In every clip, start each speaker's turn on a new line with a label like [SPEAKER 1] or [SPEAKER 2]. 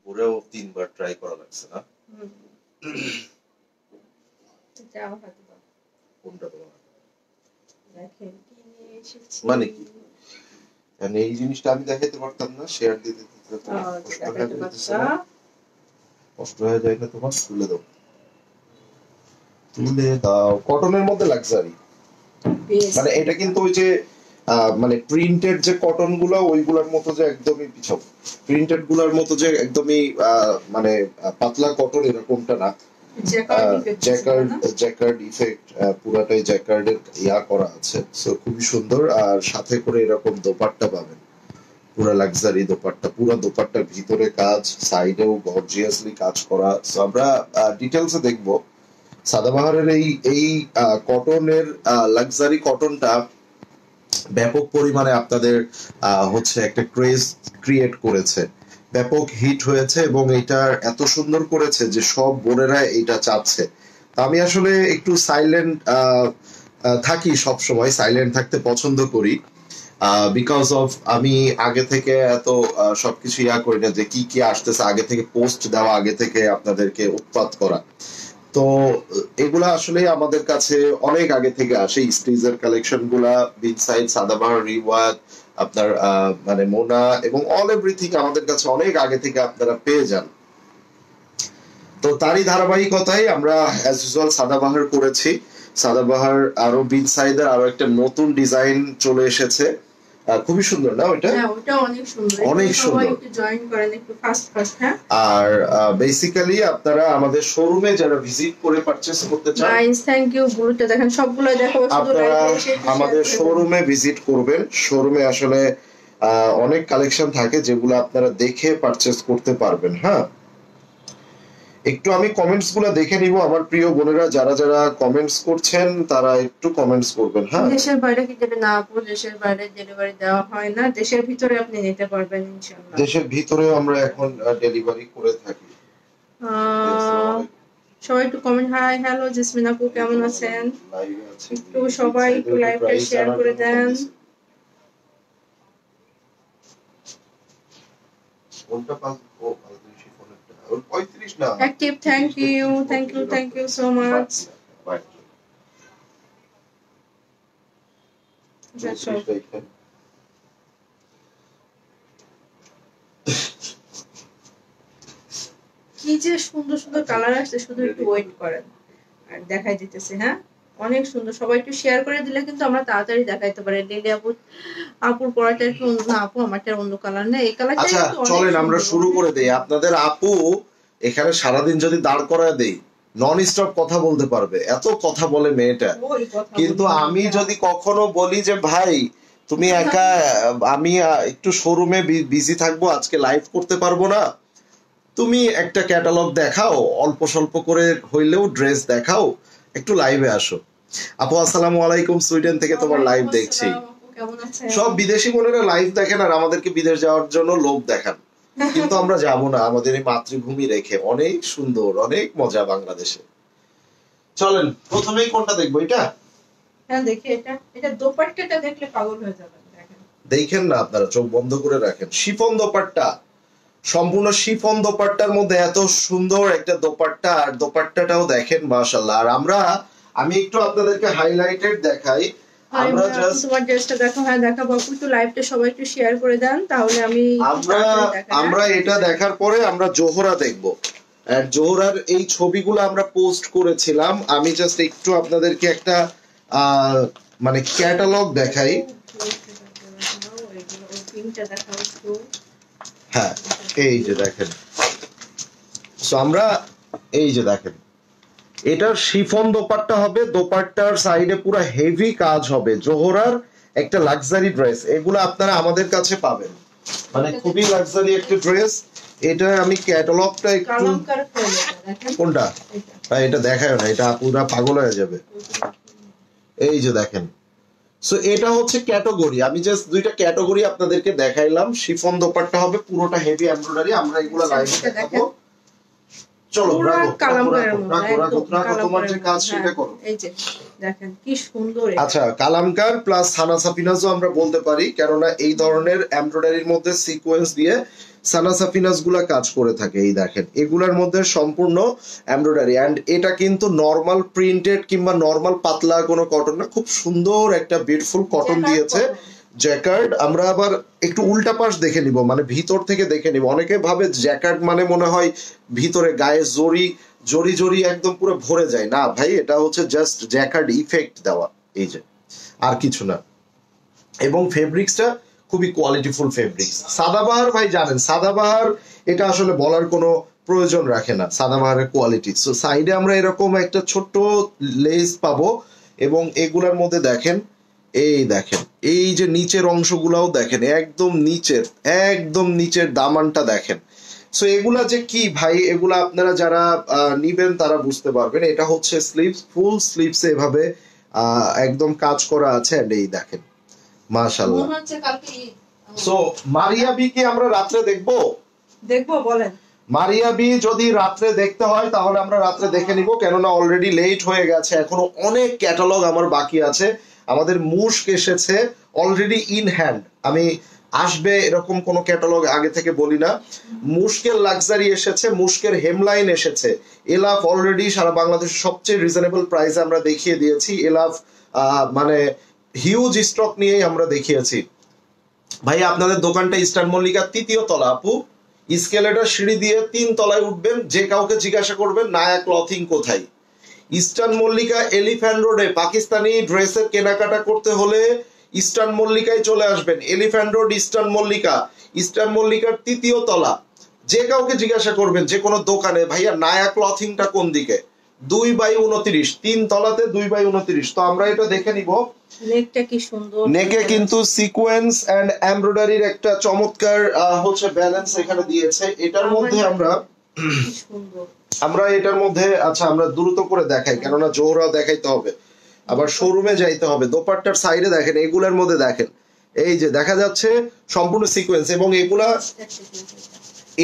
[SPEAKER 1] উপরেও 3 বার ট্রাই করা লাগছে না।
[SPEAKER 2] যাও হাতে দাও।
[SPEAKER 1] কোনটা তোমার?
[SPEAKER 2] দেখেন কি নিয়ে এসেছি।
[SPEAKER 1] মানে কি? মানে এই জিনিসটা আমি দেখাইতে পারতাম না, শেয়ার দিতে কষ্ট হয়ে যায় না তোমার? তুলে দাও, তুলে দাও। কটনের মধ্যে লাক্সারি, মানে এটা কিন্তু ওই যে মানে প্রিন্টেড যে কটন গুলা ওইগুলোর মতো যে একদমই পিছক, প্রিন্টেড গুলার মতো যে একদমই মানে পাতলা কটন এরকমটা না। জ্যাকার্ড ইফেক্ট, পুরাটাই জ্যাকার্ডের ইয়া করা আছে, সো খুবই সুন্দর। আর সাথে করে এরকম দোপাট্টা পাবেন, পুরা লাক্সারি দোপাট্টা, পুরা দোপাট্টার ভিতরে কাজ, সাইডেও গর্জিয়াসলি কাজ করা। সো আমরা ডিটেইলসে দেখবো সাদাবাহারের এই কটনের লাক্সারি কটনটা ব্যাপক পরিমাণে আপনাদের হচ্ছে একটা ক্রেজ ক্রিয়েট করেছে, ব্যাপক হিট হয়েছে এবং এটা এত সুন্দর করেছে যে সব বোনেরা এটা চাচ্ছে। আমি আসলে একটু সাইলেন্ট থাকি, সব সময় সাইলেন্ট থাকতে পছন্দ করি, বিকজ অফ আমি আগে থেকে এত সবকিছু ইয়া করি না যে কি কি আসতেছে, আগে থেকে পোস্ট দেওয়া, আগে থেকে আপনাদেরকে উৎপাত করা। তো এগুলা আসলে আমাদের কাছে অনেক আগে থেকে আসে, স্টিজের কালেকশন গুলা, বিগ সাইজ, সাদাবাহার, রিওয়াত, আপনার মানে মোনা এবং অল এভরিথিং আমাদের কাছে অনেক আগে থেকে আপনারা পেয়ে যান। তো তারই ধারাবাহিকতায় আমরা অ্যাজ ইউজুয়াল সাদাবাহার করেছি। সাদাবাহার আরো বিগ সাইজের আরো একটা নতুন ডিজাইন চলে এসেছে, খুবই সুন্দর না ওইটা?
[SPEAKER 2] হ্যাঁ, ওটা অনেক সুন্দর,
[SPEAKER 1] অনেক সুন্দর।
[SPEAKER 2] একটু জয়েন করেন একটু ফাস্ট ফাস্ট। হ্যাঁ,
[SPEAKER 1] আর বেসিক্যালি আপনারা আমাদের শোরুমে যারা ভিজিট করে পারচেজ করতে চান,
[SPEAKER 2] নাইস, থ্যাংক ইউ। ব্লুটা দেখেন, সবগুলো দেখাবো, শুধু
[SPEAKER 1] আপনারা আমাদের শোরুমে ভিজিট করবেন। শোরুমে আসলে অনেক কালেকশন থাকে যেগুলো আপনারা দেখে পারচেজ করতে পারবেন। হ্যাঁ, একটু আমি কমেন্টস গুলো দেখে নিব। আমার প্রিয় বোনেরা যারা যারা কমেন্টস করছেন তারা একটু কমেন্টস করবেন। হ্যাঁ,
[SPEAKER 2] দেশের বাইরে কি দেবে? না আপু, দেশের বাইরে ডেলিভারি দেওয়া হয় না, দেশের ভিতরে আপনি নিতে পারবেন ইনশাআল্লাহ।
[SPEAKER 1] দেশের ভিতরেও আমরা এখন ডেলিভারি করে থাকি।
[SPEAKER 2] সবাই একটু কমেন্ট, হাই হ্যালো জেসমিন আপু কেমন আছেন, একটু সবাই একটু লাইভটা শেয়ার করে দেন।
[SPEAKER 1] কোনটা পাবো? 35 না
[SPEAKER 2] active, thank you, thank you, thank you so much. কি যে সুন্দর সুন্দর কালার আসছে, শুধু একটু ওয়েট করেন আর দেখাই দিতেছে। হ্যাঁ, অনেক সুন্দর। সবাই একটু শেয়ার করে দিলে কিন্তু আমরা তাড়াতাড়ি দেখাইতে পারি। লিলি আপুর পরাটা একটু অন্য, না আপু আমারটা অন্য কালার না, এই কালারটা।
[SPEAKER 1] আচ্ছা চলেন আমরা শুরু করে দেই। আপনাদের আপু এখানে সারাদিন যদি দাঁড় করায় দেই নন স্টপ কথা বলতে পারবে, এত কথা বলে মেয়েটা। কিন্তু আমি যদি কখনো বলি যে ভাই তুমি একা, আমি একটু শোরুমে বিজি থাকবো, আজকে লাইভ করতে পারবো না, তুমি একটা ক্যাটালগ দেখাও, অল্প স্বল্প করে হইলেও ড্রেস দেখাও, একটু লাইভে আসো। আপু আসসালামু আলাইকুম, সুইডেন থেকে তোমার লাইভ দেখছি। সব বিদেশি বোনেরা লাইভ দেখেন আর আমাদেরকে বিদেশ যাওয়ার জন্য লোভ দেখান, কিন্তু আমরা যাব না আমাদের এই মাতৃভূমি রেখে। অনেক সুন্দর, অনেক মজা বাংলাদেশে। চলেন প্রথমেই কোনটা দেখবো? এটা?
[SPEAKER 2] হ্যাঁ দেখি, এটা দোপাট্টাটা দেখলে পাগল হয়ে যাবেন।
[SPEAKER 1] দেখেন না, আপনারা চোখ বন্ধ করে রাখেন। শিফন দোপাট্টা, সম্পূর্ণ শিফন দোপাট্টার মধ্যে এত সুন্দর একটা দোপাট্টা, আর দোপাট্টাটাও দেখেন মাশাআল্লাহ। আর আমি একটু আপনাদেরকে হাইলাইটেড দেখাই। আমরা জাস্ট
[SPEAKER 2] তোমার ড্রেসটা দেখো। হ্যাঁ দেখাবো আপু, একটু লাইভটা সবাই একটু শেয়ার করে দেন, তাহলে
[SPEAKER 1] আমরা এটা দেখার পরে আমরা জোহরা দেখব। আর জোহরার এই ছবিগুলো আমরা পোস্ট করেছিলাম। আমি জাস্ট একটু আপনাদেরকে একটা মানে ক্যাটালগ দেখাই। হ্যাঁ এই যে দেখেন, সো আমরা এই যে দেখেন, এটার শিফন দোপাট্টা হবে, দোপাট্টার সাইডে পুরো হেভি কাজ হবে। জোহরার একটা লাক্সারি ড্রেস, এগুলো আপনারা আমাদের কাছে পাবেন, মানে খুবই লাক্সারি একটা ড্রেস। এটা আমি ক্যাটালগটা একটু, কোনটা? এটা দেখায় না, এটা পুরা পাগল হয়ে যাবে। এই যে দেখেন, সো এটা হচ্ছে ক্যাটাগরি। আমি জাস্ট দুইটা ক্যাটাগরি আপনাদেরকে দেখাইলাম। শিফন দোপাট্টা হবে, পুরোটা হেভি এমব্রয়ডারি। আমরা এগুলা লাইভে দেখাবো। চলো
[SPEAKER 2] পুরা কালামকারের মতো,
[SPEAKER 1] রাখো
[SPEAKER 2] একদম
[SPEAKER 1] তোমার যে
[SPEAKER 2] কালামকারের
[SPEAKER 1] কাজ
[SPEAKER 2] মতো।
[SPEAKER 1] সেটা
[SPEAKER 2] হ্যাঁ,
[SPEAKER 1] করো।
[SPEAKER 2] এই যে দেখেন কি সুন্দর এটা।
[SPEAKER 1] আচ্ছা, কালামকার প্লাস সানা সাফিনাজও আমরা বলতে পারি, কেননা এই ধরনের এমব্রয়ডারির মধ্যে সিকোয়েন্স দিয়ে সানা সাফিনাজ গুলা কাজ করে থাকে। এই দেখেন এগুলার মধ্যে সম্পূর্ণ এমব্রয়ডারি, এন্ড এটা কিন্তু নর্মাল প্রিন্টেড কিংবা নর্মাল পাতলা কোনো কটন না, খুব সুন্দর একটা বিউটিফুল কটন
[SPEAKER 2] জ্যাকার্ড
[SPEAKER 1] দিয়েছে,
[SPEAKER 2] কটন।
[SPEAKER 1] জ্যাকার্ড। আমরা আবার একটু উল্টা পাশ দেখে নিব, মানে ভিতর থেকে দেখে নিব। অনেকে ভাবে জ্যাকার্ড মানে মনে হয় ভিতরে গায়ে জড়ি জড়ি জড়ি একদম পুরো ভরে যায়, না ভাই, এটা হচ্ছে জাস্ট জ্যাকার্ড ইফেক্ট দেওয়া, এই যে, আর কিছু না। এবং ফেব্রিক্সটা খুবই কোয়ালিটিফুল ফেব্রিক্স। সাদাবাহার ভাই জানেন, সাদাবাহার এটা আসলে বলার কোনো প্রয়োজন রাখে না, সাদাবাহারের কোয়ালিটি। সো সাইডে আমরা এরকম একটা ছোট্ট লেস পাবো, এবং এগুলার মধ্যে দেখেন, এই দেখেন এই যে নিচের অংশগুলাও দেখেন, একদম নিচের দামানটা দেখেন। সো এগুলা যে কি ভাই, এগুলা আপনারা যারা নিবেন তারা বুঝতে পারবেন। এটা হচ্ছে স্লিভস, ফুল স্লিভস এভাবে একদম কাজ করা আছে, এন্ড এই দেখেন মাশাআল্লাহ।
[SPEAKER 2] মনে হচ্ছে কালকে ঈদ।
[SPEAKER 1] সো মারিয়া বি কি আমরা রাত্রে দেখবো?
[SPEAKER 2] দেখবো, বলেন।
[SPEAKER 1] মারিয়া বি যদি রাত্রে দেখতে হয় তাহলে আমরা রাত্রে দেখে নিব, কেননা অলরেডি লেট হয়ে গেছে, এখনো অনেক ক্যাটালগ আমার বাকি আছে। আমাদের মুশক এসেছে অলরেডি ইন হ্যান্ড, আমি আসবে এরকম কোনো ক্যাটালগ আগে থেকে বলি না। মুশকের লাক্সারি এসেছে, মুশকের হেমলাইন এসেছে, এলাফ অলরেডি সারা বাংলাদেশের সবচেয়ে রিজনেবল প্রাইসে আমরা দেখিয়ে দিয়েছি। এলাফ মানে হিউজ স্টক নিয়েই আমরা দেখিয়েছি। ভাই আপনাদের দোকানটা ইস্টার্ন মল্লিকা 3য় তলা আপু, স্কেলেটার সিঁড়ি দিয়ে 3 তলায় উঠবেন, যে কাউকে জিজ্ঞাসা করবেন নায়া ক্লথিং কোথায়। ইস্টার্ন মল্লিকা এলিফ্যান্ট রোডে পাকিস্তানি ড্রেসের কেনাকাটা করতে হলে ইস্টার্ন মল্লিকায় চলে আসবেন। এলিফ্যান্ট রোড ইস্টার্ন মল্লিকার 3য় তলা। যে কাউকে জিজ্ঞাসা করবেন যে কোনো দোকানে, ভাইয়া নায়া ক্লথিংটা কোন দিকে, 2/29, 3 তলাতে 2/29। তো আমরা এটা দেখে নিব।
[SPEAKER 2] নেকটা কি সুন্দর,
[SPEAKER 1] নেকে কিন্তু সিকোয়েন্স এন্ড এমব্রয়ডারির একটা চমৎকার হচ্ছে ব্যালেন্স এখানে দিয়েছে। এটার মধ্যে
[SPEAKER 2] কি সুন্দর।
[SPEAKER 1] আমরা এটার মধ্যে, আচ্ছা আমরা দ্রুত করে দেখাই, কেননা জোহরাও দেখাইতে হবে, আবার শোরুমে যাইতে হবে। দোপাট্টার সাইডে দেখেন, এগুলার মধ্যে দেখেন, এই যে দেখা যাচ্ছে সম্পূর্ণ সিকোয়েন্স। এবং এগুলা,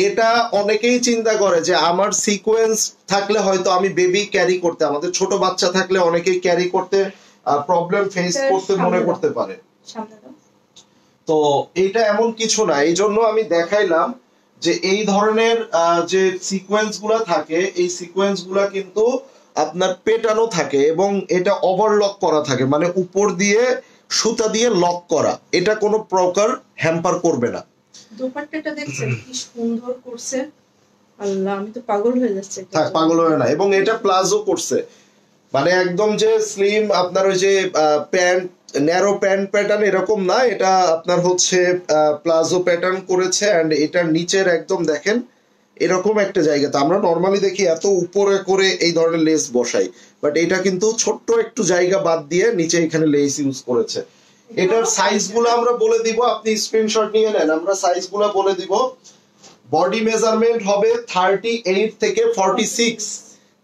[SPEAKER 1] এটা অনেকেই চিন্তা করে যে আমার সিকোয়েন্স থাকলে হয়তো আমি বেবি ক্যারি করতে, আমাদের ছোট বাচ্চা থাকলে অনেকেই ক্যারি করতে প্রবলেম ফেস করতে মনে করতে পারে। তো এটা এমন কিছু না, এই জন্য আমি দেখাইলাম যে এই ধরনের যে সিকোয়েন্স গুলা থাকে, এই সিকোয়েন্স গুলা কিন্তু আপনার পেটানো থাকে এবং এটা ওভারলক করা থাকে, মানে উপর দিয়ে সুতা দিয়ে লক করা, এটা কোনো প্রকার হ্যাম্পার করবে না।
[SPEAKER 2] দোপাট্টাটা দেখছেন কি সুন্দর করছে, আল্লাহ আমি তো পাগল হয়ে যাচ্ছি।
[SPEAKER 1] হ্যাঁ, পাগল হয়ে না। এবং এটা প্লাজো করছে, মানে একদম যে স্লিম আপনার ওই যে প্যান্ট, ন্যারো প্যান্ট প্যাটার্ন এরকম না, এটা আপনার হচ্ছে প্লাজো প্যাটার্ন করেছে। এন্ড এটার নিচের একদম দেখেন এরকম একটা জায়গা, তো আমরা নর্মালি দেখি এত উপরে করে এই ধরনের লেস বসাই, বাট এটা কিন্তু ছোট্ট একটু জায়গা বাদ দিয়ে নিচে এখানে লেস ইউজ করেছে। এটার সাইজ গুলো আমরা বলে দিব, আপনি স্ক্রিনশট নিয়ে নেন, আমরা সাইজ গুলো বলে দিব। বডি মেজারমেন্ট হবে 38 থেকে 46,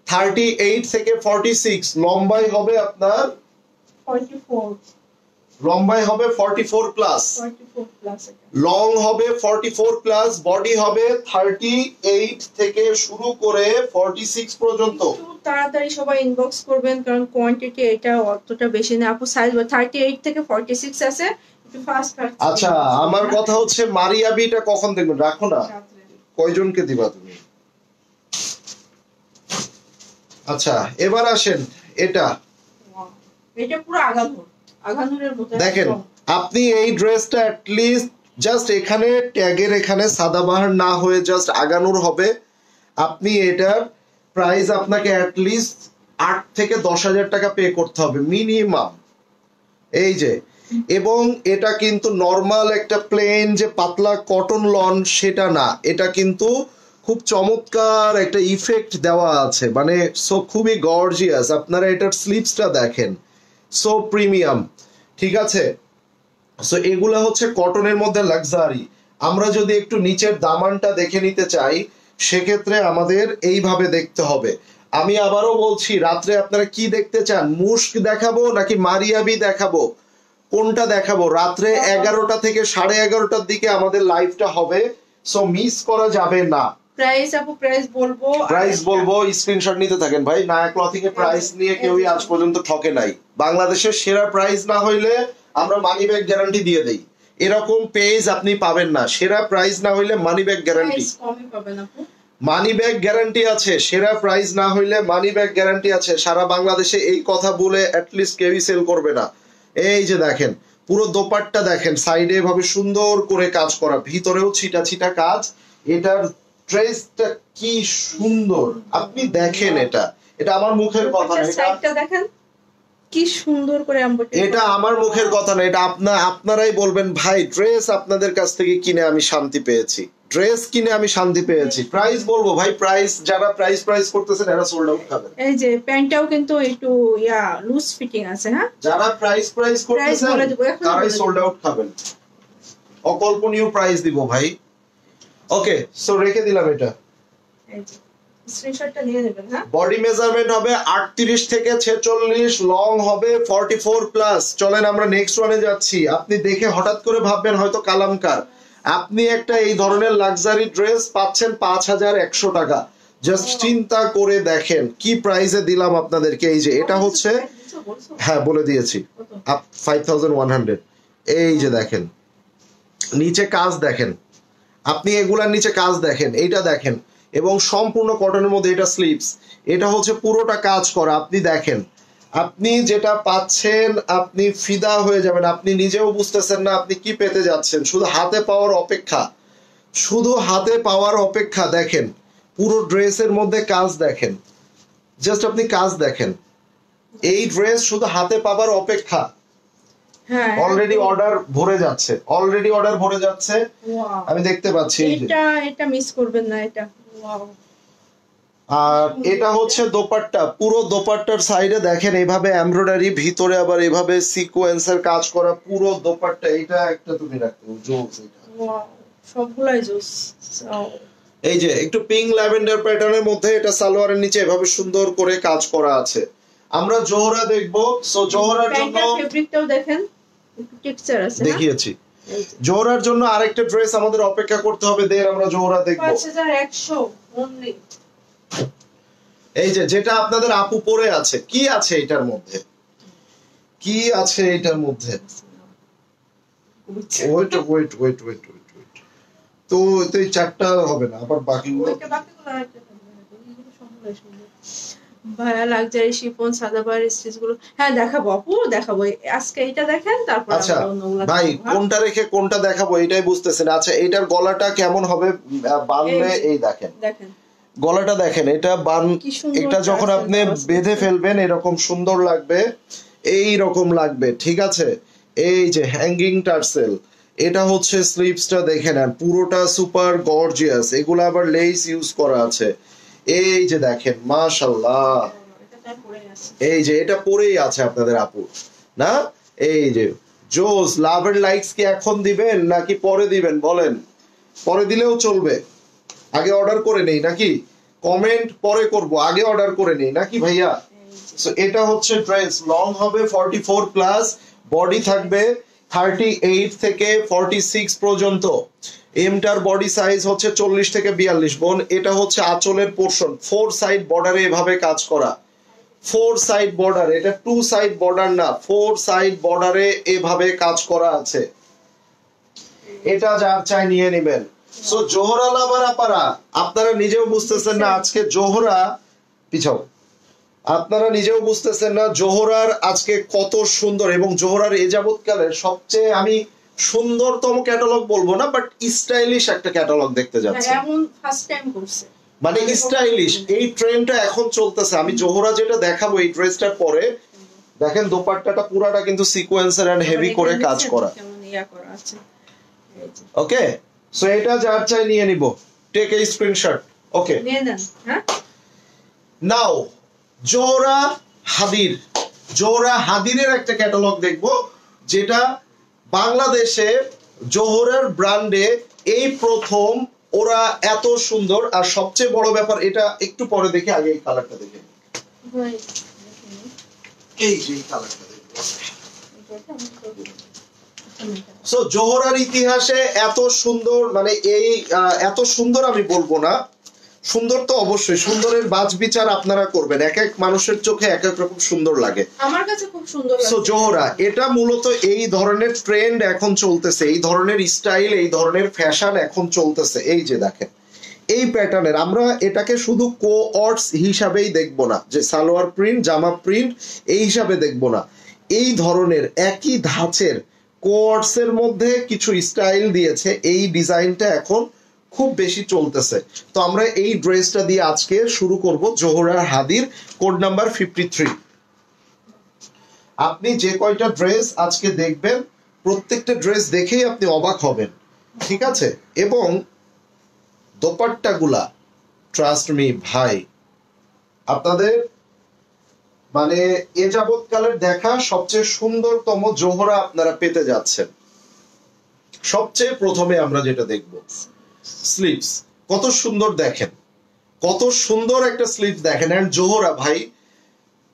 [SPEAKER 1] 38 থেকে 46। লম্বাই হবে আপনার
[SPEAKER 2] 44,
[SPEAKER 1] লম্বাই হবে 44 প্লাস, লং হবে 44 প্লাস, বডি হবে 38 থেকে শুরু করে 46 পর্যন্ত।
[SPEAKER 2] একটু তাড়াতাড়ি সবাই ইনবক্স করবেন, কারণ কোয়ান্টিটি এটা অতটা বেশি না আপু। সাইজ 38 থেকে 46 আছে, একটু ফাস্ট।
[SPEAKER 1] আচ্ছা, আমার কথা হচ্ছে মারিয়াবিটা কখন দেখবেন? রাখো না, কয়জনকে দিবা তুমি? আচ্ছা এবার আসেন, এটা
[SPEAKER 2] পুরো আগানুরের মতো
[SPEAKER 1] দেখেন। আপনি এই ড্রেসটা অ্যাটলিস্ট জাস্ট এখানে ট্যাগের এখানে সাদাবাহার না হয়ে জাস্ট আগানুর হবে। আপনি এটার প্রাইস আপনাকে অ্যাটলিস্ট 8 থেকে 10,000 টাকা পে করতে হবে মিনিমাম। এই যে, এবং এটা কিন্তু নর্মাল একটা প্লেন যে পাতলা কটন লন সেটা না, এটা কিন্তু খুব চমৎকার একটা ইফেক্ট দেওয়া আছে, মানে সো খুবই গর্জিয়াস। আপনারা এটার স্লিভসটা দেখেন, সো প্রিমিয়াম, ঠিক আছে। সো এগুলা হচ্ছে কটনের মধ্যে লাক্সারি। আমরা যদি একটু নিচের দামানটা দেখে নিতে চাই, সেক্ষেত্রে আমাদের এইভাবে দেখতে হবে। আমি আবারও বলছি, রাত্রে আপনারা কি দেখতে চান? মুশক দেখাবো নাকি মারিয়াবি দেখাবো, কোনটা দেখাবো? রাত্রে 11টা থেকে 11:30টার দিকে আমাদের লাইভটা হবে, সো মিস করা যাবে না।
[SPEAKER 2] প্রাইস আপু প্রাইস বলবো
[SPEAKER 1] স্ক্রিনশট নিতে থাকেন ভাই। নায়া ক্লথিং এর প্রাইস নিয়ে কেউই আজ পর্যন্ত ঠকে নাই। বাংলাদেশের সেরা প্রাইস না হইলে আমরা মানি ব্যাক গ্যারান্টি দিয়ে দেই। এরকম পেজ আপনি পাবেন না। সেরা প্রাইস না হইলে মানি ব্যাক গ্যারান্টি,
[SPEAKER 2] কমই পাবেন আপু।
[SPEAKER 1] মানি ব্যাক গ্যারান্টি আছে। সেরা প্রাইস না হইলে মানি ব্যাক গ্যারান্টি আছে। সারা বাংলাদেশে এই কথা বলে অ্যাটলিস্ট কেউই সেল করবে না। এই যে দেখেন পুরো দোপাট্টা দেখেন, সাইডে এভাবে সুন্দর করে কাজ করা, ভিতরেও ছিটা ছিটা কাজ। এটার ড্রেসটা কি সুন্দর আপনি দেখেন। এটা আমার মুখের কথা না,
[SPEAKER 2] সাইডটা দেখেন কি সুন্দর করে এমব্রয়ডারি।
[SPEAKER 1] এটা আমার মুখের কথা না, এটা আপনারাই বলবেন ভাই ড্রেস আপনাদের কাছ থেকে কিনে আমি শান্তি পেয়েছি, ড্রেস কিনে আমি শান্তি পেয়েছি। প্রাইস বলবো ভাই, প্রাইস যারা প্রাইস করতেছেন এরা সোল্ড আউট খাবেন।
[SPEAKER 2] এই যে প্যান্টটাও কিন্তু একটু লুজ ফিটিং আছে। হ্যাঁ,
[SPEAKER 1] যারা প্রাইস করতেছেন তারাই সোল্ড আউট খাবেন। অকল্পনীয় প্রাইস দিব ভাই। ওকে, সো রেখে দিলাম এটা।
[SPEAKER 2] এই যে স্ক্রিনশটটা নিয়ে নেবেন। হ্যাঁ,
[SPEAKER 1] বডি মেজারমেন্ট হবে 38 থেকে 46, লং হবে 44 প্লাস। চলেন আমরা নেক্সট ওয়ানে যাচ্ছি। আপনি দেখে হঠাৎ করে ভাববেন হয়তো কালামকার। আপনি একটা এই ধরনের লাক্সারি ড্রেস পাচ্ছেন 5100 টাকা। জাস্ট চিন্তা করে দেখেন কি প্রাইসে দিলাম আপনাদেরকে। এই যে এটা হচ্ছে, হ্যাঁ বলে দিয়েছি, 5100। এই যে দেখেন নিচে কাজ দেখেন, আপনি এগুলার নিচে কাজ দেখেন, এইটা দেখেন, এবং সম্পূর্ণ কটনের মধ্যে এটা স্লিভস। এটা হচ্ছে পুরোটা কাজ করা। আপনি দেখেন, আপনি যেটা পাচ্ছেন আপনি ফিদা হয়ে যাবেন। আপনি নিজেও বুঝতেছেন না আপনি কি পেতে যাচ্ছেন। শুধু হাতে পাওয়ার অপেক্ষা। দেখেন পুরো ড্রেসের মধ্যে কাজ দেখেন, জাস্ট আপনি কাজ দেখেন। এই ড্রেস শুধু হাতে পাওয়ার অপেক্ষা। অলরেডি অর্ডার ভরে যাচ্ছে, আমি দেখতে পাচ্ছি।
[SPEAKER 2] এটা মিস করবেন না। এটা
[SPEAKER 1] আর এটা হচ্ছে দোপাট্টা। পুরো দোপাট্টার সাইডে দেখেন এইভাবে এমব্রয়ডারি, ভিতরে আবার এইভাবে সিকোয়েন্সের কাজ করা পুরো দোপাট্টা। এটা একটা তুমি রাখতে জোস। এটা
[SPEAKER 2] সবগুলাই জোস।
[SPEAKER 1] এই যে একটু পিঙ্ক ল্যাভেন্ডার প্যাটার্নের মধ্যে এটা সালোয়ারের নিচে এভাবে সুন্দর করে কাজ করা আছে। আমরা জোহরা দেখবো। সো জোহরার জন্য
[SPEAKER 2] ফেব্রিকটাও দেখেন, একটু টেক্সচার আছে।
[SPEAKER 1] দেখিয়েছি। জোহরার জন্য আরেকটা ড্রেস আমাদের অপেক্ষা করতে হবে, দেন আমরা জোহরা দেখবো।
[SPEAKER 2] 5100 অনলি।
[SPEAKER 1] এই যে যেটা আপনাদের আপু পরে আছে, কি আছে এটার মধ্যে? ওয়েট। তো এই চারটা হবে না, আবার বাকিগুলো
[SPEAKER 2] ভাইয়া লাক্সারি শিফন সাদাবাহার স্টিচগুলো হ্যাঁ দেখাবো আপু, দেখাবো। আজকে এটা দেখেন, তারপর
[SPEAKER 1] আচ্ছা ভাই কোনটা রেখে কোনটা দেখাবো এটাই বুঝতেছেন। আচ্ছা এইটার গলাটা কেমন হবে বানলে? এই দেখেন গলাটা দেখেন, এটা যখন আপনি বেঁধে ফেলবেন এরকম সুন্দর লাগবে, এই রকম লাগবে, ঠিক আছে। এই যে হ্যাঙ্গিং টার্সেল, এটা হচ্ছে স্লিভসটা দেখে নেন, পুরোটা সুপার গর্জিয়াস। এগুলো আবার লেস ইউজ করা আছে। এই যে দেখেন মাশাআল্লাহ, এই যে এটা পরেই আছে আপনাদের আপু না। এই যে জোস। লাভের লাইকস কি এখন দিবেন নাকি পরে দিবেন বলেন? পরে দিলেও চলবে, আগে অর্ডার করে নেই নাকি? কমেন্ট পরে করব, আগে অর্ডার করে নেই নাকি ভাইয়া? সো এটা হচ্ছে ড্রেস, লং হবে 44 প্লাস, বডি থাকবে 38 থেকে 46 পর্যন্ত। এমটার বডি সাইজ হচ্ছে 40 থেকে 42 বোন। এটা হচ্ছে আঁচলের পোরশন, 4 সাইড বর্ডারে এভাবে কাজ করা, 4 সাইড বর্ডার। এটা 2 সাইড বর্ডার না, 4 সাইড বর্ডারে এভাবে কাজ করা আছে। এটা যার চাই নিয়ে নেবেন। সো জোহরা লাভার আপারা, আপনারা নিজেও বুঝতেছেন না আজকে জোহরা পিছাও, আপনারা নিজেও বুঝতেছেন না জোহরার আজকে কত সুন্দর। এবং জোহরার এ যাবৎকালের সবচেয়ে আমি সুন্দরতম ক্যাটালগ বলবো না, বাট স্টাইলিশ একটা ক্যাটালগ দেখতে যাচ্ছি।
[SPEAKER 2] এমন ফার্স্ট টাইম করছে,
[SPEAKER 1] মানে স্টাইলিশ, এই ট্রেন্ডটা এখন চলতেছে। আমি জোহরা যেটা দেখাবো এই ড্রেসটার পরে, দেখেন দোপাট্টাটা পুরাটা কিন্তু সিকোয়েন্সার এন্ড হেভি করে কাজ করা। ওকে, সো এটা যার চাই নিয়ে নিব, টেক এ স্ক্রিনশট। ওকে
[SPEAKER 2] নিয়ে নেন। হ্যাঁ,
[SPEAKER 1] নাও জোহরা হাদিরের একটা ক্যাটালগ দেখবো, যেটা বাংলাদেশে জোহরার ব্র্যান্ডে এই প্রথম ওরা এত সুন্দর। আর সবচেয়ে বড় ব্যাপার, এটা একটু পরে দেখি, আগে এই কালারটা দেখে। এই যে কালারটা দেখবো। সো জোহরার ইতিহাসে এত সুন্দর, মানে এই এত সুন্দর আমি বলবো না, সুন্দর তো অবশ্যই, সুন্দরের বাজ বিচার আপনারা করবেন, এক এক মানুষের চোখে এক এক রকম সুন্দর লাগে।
[SPEAKER 2] আমার কাছে খুব সুন্দর লাগে।
[SPEAKER 1] সো জোহরা এটা মূলত এই ধরনের ট্রেন্ড এখন চলতেছে, এই ধরনের স্টাইল, এই ধরনের ফ্যাশন এখন চলতেছে। এই যে দেখেন এই প্যাটার্নের, আমরা এটাকে শুধু কোঅর্ডস হিসাবেই দেখবো না, যে সালোয়ার প্রিন্ট জামা প্রিন্ট এই হিসাবে দেখবো না, এই ধরনের একই ধাঁচের কোঅর্ডস এর মধ্যে কিছু স্টাইল দিয়েছে, এই ডিজাইনটা এখন খুব বেশি চলতেছে। তো আমরা এই ড্রেসটা দিয়ে আজকে শুরু করব জোহরা হাদির কোড নাম্বার 53। আপনি যে কয়টা ড্রেস আজকে দেখবেন প্রত্যেকটা ড্রেস দেখেই আপনি অবাক হবেন, ঠিক আছে? এবং দোপাট্টাগুলা ট্রাস্ট মি ভাই, আপনাদের মানে এ যাবৎকালের দেখা সবচেয়ে সুন্দরতম জোহরা আপনারা পেতে যাচ্ছেন। সবচেয়ে প্রথমে আমরা যেটা দেখব স্লিভস, কত সুন্দর দেখেন, কত সুন্দর একটা স্লিভ দেখেন। এন্ড জোহরা ভাই,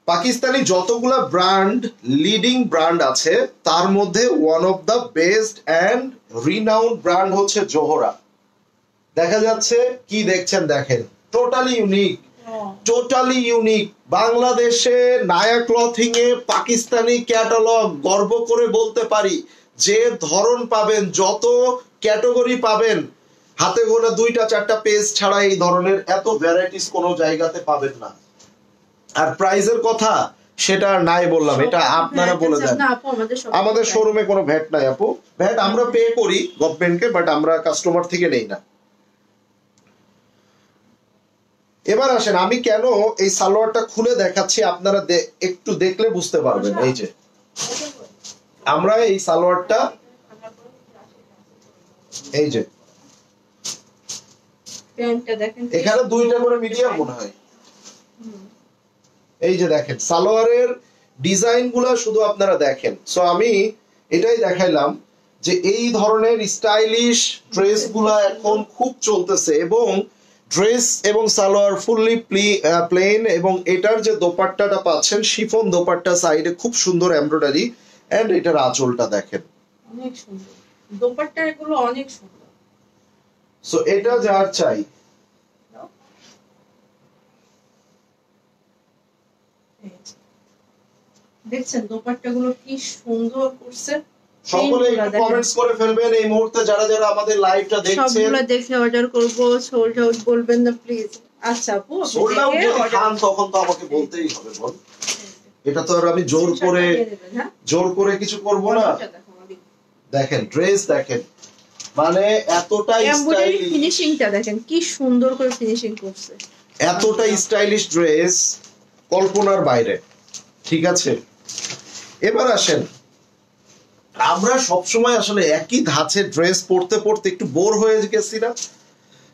[SPEAKER 1] পাকিস্তানি যতগুলা ব্র্যান্ড লিডিং ব্র্যান্ড আছে তার মধ্যে one of the best and renowned brand হচ্ছে জোহরা। দেখা যাচ্ছে কি দেখছেন, দেখেন টোটালি ইউনিক, টোটালি ইউনিক। বাংলাদেশে নায়া ক্লথিং এ পাকিস্তানি ক্যাটালগ গর্ব করে বলতে পারি, যে ধরন পাবেন, যত ক্যাটাগরি পাবেন, হাতে গোনা 2-4টা পেজ ছাড়া এই ধরনের এত ভ্যারাইটিস কোনো জায়গাতে পাবেন না। আর প্রাইজের কথা সেটা আর নাই বললাম, এটা আপনারা বলে দেন। আমাদের শোরুমে কোনো ভ্যাট নাই আপু, ভ্যাট আমরা পে করি গভর্নমেন্টকে, বাট আমরা কাস্টমার থেকে নেই না। এবার আসেন, আমি কেন এই সালোয়ারটা খুলে দেখাচ্ছি আপনারা একটু দেখলে বুঝতে পারবেন। এই যে আমরা এই সালোয়ারটা, এই যে এখানে 2টা করে মিডিয়াম মনে হয়, এই যে দেখেন সালোয়ারের ডিজাইন গুলা শুধু আপনারা দেখেন। সো আমি এটাই দেখাইলাম যে এই ধরনের স্টাইলিশ ড্রেস গুলা এখন খুব চলতেছে, এবং ড্রেস এবং সালোয়ার ফুললি প্লেন, এবং এটার যে দোপাট্টাটা পাচ্ছেন শিফন দোপাট্টা, সাইডে খুব সুন্দর এমব্রয়ডারি, এন্ড এটার আঁচলটা দেখেন
[SPEAKER 2] অনেক সুন্দর, দোপাট্টা এগুলো অনেক সুন্দর।
[SPEAKER 1] সো এটা যার চাই,
[SPEAKER 2] দেখছেন দোপাট্টাগুলো কি সুন্দর করছে।
[SPEAKER 1] সকলে একটু কমেন্টস করে ফেলবেন এই মুহূর্তে, যারা যারা আমাদের লাইভটা দেখছেন।
[SPEAKER 2] সবগুলো দেখে অর্ডার করব, সোল্ড আউট বলবেন না প্লিজ। আচ্ছা আপু,
[SPEAKER 1] সোল্ড আউট যদি খান তখন তো আমাকে বলতেই হবে, বল। এটা তো আর আমি জোর করে কিছু করব না। দেখেন ড্রেস দেখেন, মানে এতটাই স্টাইলিশ,
[SPEAKER 2] ফিনিশিংটা দেখেন কি সুন্দর করে ফিনিশিং করছে,
[SPEAKER 1] এতটাই স্টাইলিশ ড্রেস কল্পনার বাইরে, ঠিক আছে? এবার আসেন, আমরা সবসময় আসলে একই ধাঁচের ড্রেস পরতে পরতে একটু বোর হয়ে গেছি না?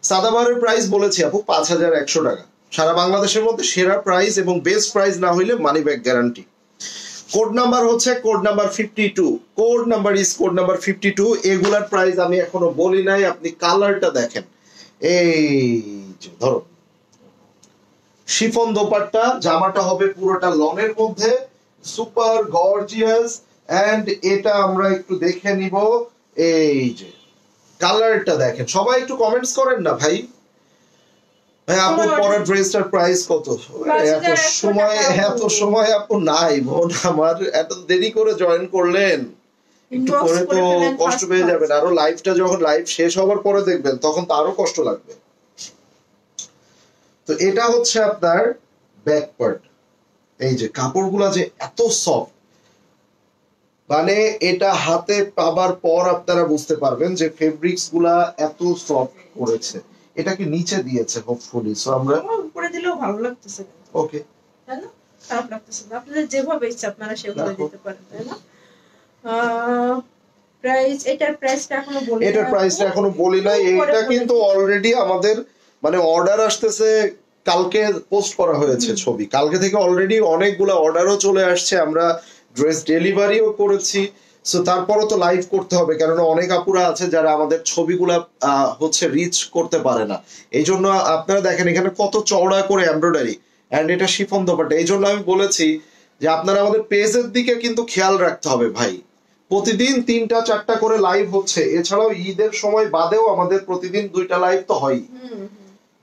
[SPEAKER 1] সাদাবারের প্রাইস বলেছি আপু 5100 টাকা, সারা বাংলাদেশের মধ্যে সেরা প্রাইস, এবং বেস্ট প্রাইস না হইলে money back guarantee. Code number হচ্ছে code number 52, code number is code number 52। এগুলার প্রাইস আমি এখনো বলি নাই, আপনি কালারটা দেখেন। এই যে ধরো শিফন দোপাট্টা, জামাটা হবে পুরোটা লনের মধ্যে, সুপার গর্জিয়াস। এন্ড এটা আমরা একটু দেখে নিব, এই যে কালারটা দেখেন। সবাই একটু কমেন্টস করেন না ভাই। ভাই আপু পরের ড্রেসটার প্রাইস কত? এত সময় আপু নাই বোন আমার, এত দেরি করে জয়েন করলেন, একটু পরে তো কষ্ট পেয়ে যাবেন। আরো লাইভটা যখন লাইভ শেষ হবার পরে দেখবেন তখন তো আরো কষ্ট লাগবে। তো এটা হচ্ছে আপনার ব্যাক পার্ট, এই যে কাপড়গুলা যে এত সফট, মানে এটা হাতে পাবার পর আপনারা বুঝতে পারবেন যে ফেব্রিক্স গুলা এত সফট করেছে। এটা কি নিচে দিয়েছে হোপফুলি, সো আমরা
[SPEAKER 2] উপরে দিলেও ভালো লাগতেছে।
[SPEAKER 1] ওকে,
[SPEAKER 2] তাই না? খারাপ লাগতেছে না, আপনাদের যেভাবে ইচ্ছা আপনারা সেভাবে দিতে পারেন, তাই না? প্রাইস, এটার প্রাইসটা এখনো বলি না,
[SPEAKER 1] এটার প্রাইসটা এখনো বলি নাই। এটা কিন্তু অলরেডি আমাদের মানে অর্ডার আসতেছে, কালকে পোস্ট করা হয়েছে ছবি, কালকে থেকে অলরেডি অনেকগুলা অর্ডারও চলে আসছে, আমরা ড্রেস ডেলিভারিও করেছি। সো তারপরও তো লাইভ করতে হবে, কারণ অনেক আপুরা আছে যারা আমাদের ছবিগুলা হচ্ছে রিচ করতে পারে না। এই জন্য আপনারা দেখেন এখানে কত চওড়া করে এমব্রয়ডারি, এন্ড এটা শিফন দোপাট্টা। এই জন্য আমি বলেছি যে আপনারা আমাদের পেজের দিকে কিন্তু খেয়াল রাখতে হবে ভাই। প্রতিদিন 3টা-4টা করে লাইভ হচ্ছে, এছাড়াও ঈদের সময় বাদেও আমাদের প্রতিদিন 2টা লাইভ তো হয়।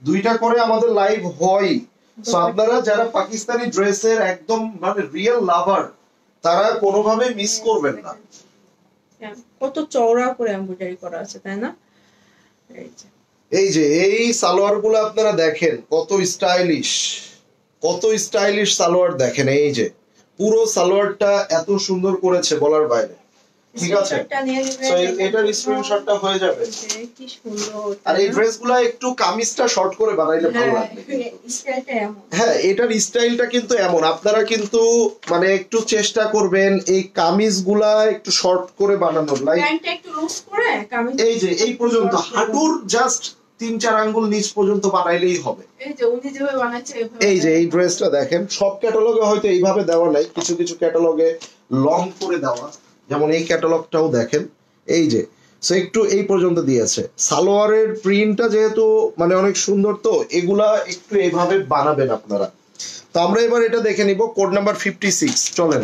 [SPEAKER 1] দুইটা করে আমাদের লাইভ হয়। সো আপনারা যারা পাকিস্তানি ড্রেসের একদম মানে রিয়েল লাভার, তারা কোনোভাবে মিস করবেন না।
[SPEAKER 2] কত চওড়া করে এমব্রয়ডারি করা আছে, তাই না?
[SPEAKER 1] এই যে এই সালোয়ার গুলো আপনারা দেখেন কত স্টাইলিশ, কত স্টাইলিশ সালোয়ার দেখেন। এই যে পুরো সালোয়ারটা এত সুন্দর করেছে বলার বাইরে। ঠিক আছে, সো এটার স্ক্রিনশটটা হয়ে যাবে।
[SPEAKER 2] কি সুন্দর।
[SPEAKER 1] আর এই ড্রেসগুলো একটু কামিজটা শর্ট করে বানাইলে ভালো লাগবে।
[SPEAKER 2] স্টাইলটা এমন,
[SPEAKER 1] হ্যাঁ এটার স্টাইলটা কিন্তু এমন। আপনারা কিন্তু মানে একটু চেষ্টা করবেন এই কামিজগুলা একটু শর্ট করে বানানোর, লাইক
[SPEAKER 2] প্যান্টটা একটু লুজ করে কামিজ
[SPEAKER 1] এই যে এই পর্যন্ত হাঁটুর জাস্ট 3-4 আঙ্গুল নিচ পর্যন্ত বানাইলেই হবে।
[SPEAKER 2] এই যে উনি যেভাবে বানাচ্ছে
[SPEAKER 1] এই যে এই ড্রেসটা দেখেন, সব ক্যাটালগে হয়তো এইভাবে দেওয়া নাই, কিছু কিছু ক্যাটালগে লং করে দেওয়া, যেমন এই ক্যাটালগটাও দেখেন। এই যে সো একটু এই পর্যন্ত দিয়েছে। সালোয়ারের প্রিন্টটা যেহেতু মানে অনেক সুন্দর, তো এগুলা একটু এইভাবে বানাবেন আপনারা। তো আমরা এবার এটা দেখে নিব, কোড নাম্বার 56। চলেন,